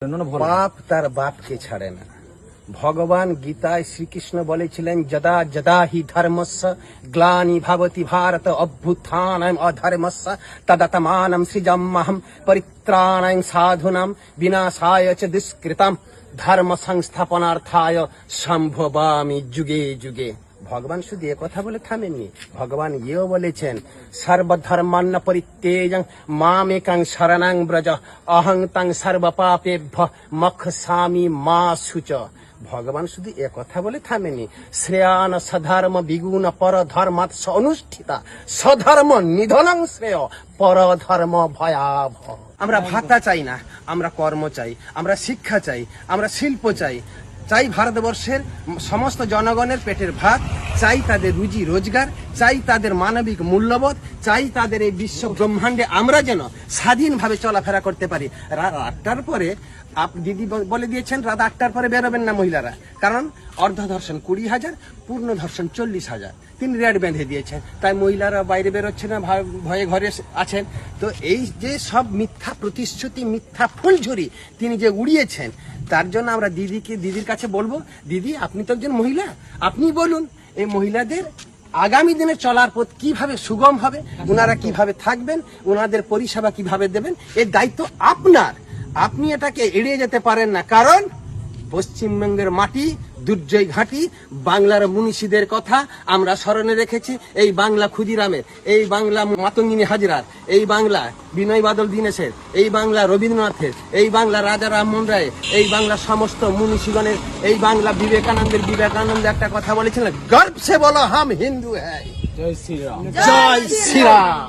পাপ তার বাপকে ছাড়ে না। ভগবান গীতায় শ্রীকৃষ্ণ বলেছিলেন, যদা যদা হি ধর্মস্য গ্লানি ভবতি ভারত অভ্যুত্থানম অধর্মস্য তদাত্মানম সৃজম্যহম পরিত্রাণায় সাধুনাম বিনাশায় চ দুষ্কৃতম ধর্ম সংস্থাপনার্থায় সম্ভবামি যুগে যুগে। ভগবান শুধু এ কথা বলে থামেননি, ভগবান ইয়েও বলেছেন, সর্বধর্মান্ন পরিত্যেজং মামেকং শরণং ব্রজ অহং তং সর্বপাপেভ্য মোক্ষসামি মা শুচ। ভগবান শুধু এ কথা বলে থামেনি, শ্রেয়ান সধর্ম বিগুণ পরধর্মাৎ অনুষ্ঠিতা সধর্ম নিধনং শ্রেয় পরধর্ম ভয়াবহ। আমরা ভাতা চাই না, আমরা কর্ম চাই, আমরা শিক্ষা চাই, আমরা শিল্প চাই, চাই ভারতবর্ষের সমস্ত জনগণের পেটের ভাত, চাই তাদের রুজি রোজগার, চাই তাদের মানবিক মূল্যবোধ, চাই তাদের এই বিশ্ব ব্রহ্মাণ্ডে আমরা যেন স্বাধীনভাবে চলাফেরা করতে পারি। রাত 8টার পরে দিদি বলে দিয়েছেন, রাত 8টার পরে বেরোবেন না মহিলারা, কারণ অর্ধ ধর্ষণ 20,000, পূর্ণ ধর্ষণ 40,000 তিনি রেড বেঁধে দিয়েছেন। তাই মহিলারা বাইরে বেরোচ্ছে না, ভয়ে ঘরে আছেন। তো এই যে সব মিথ্যা প্রতিশ্রুতি, মিথ্যা ফুলঝুরি তিনি যে উড়িয়েছেন, তার জন্য আমরা দিদির কাছে বলবো, দিদি আপনি তো একজন মহিলা, আপনি বলুন এই মহিলাদের আগামী দিনে চলার পথ কিভাবে সুগম হবে, ওনারা কিভাবে থাকবেন, ওনাদের পরিষেবা কিভাবে দেবেন, এর দায়িত্ব আপনার। আপনি এটাকে এড়িয়ে যেতে পারেন না, কারণ পশ্চিমবঙ্গের মাটি দুর্জয় ঘাঁটি, বাংলার মনীষীদের কথা আমরা স্মরণে রেখেছি। এই বাংলা ক্ষুদিরামের, এই বাংলা মাতঙ্গিনী হাজরার, এই বাংলা বিনয় বাদল দীনেশের, এই বাংলা রবীন্দ্রনাথের, এই বাংলা রাজা রামমোহন রায়ের, এই বাংলা সমস্ত মনীষীগণের, এই বাংলা বিবেকানন্দ একটা কথা বলেছিলেন, গর্ব সে বলো হাম হিন্দু হ্যায়। জয় শ্রীরাম, জয় শ্রীরাম।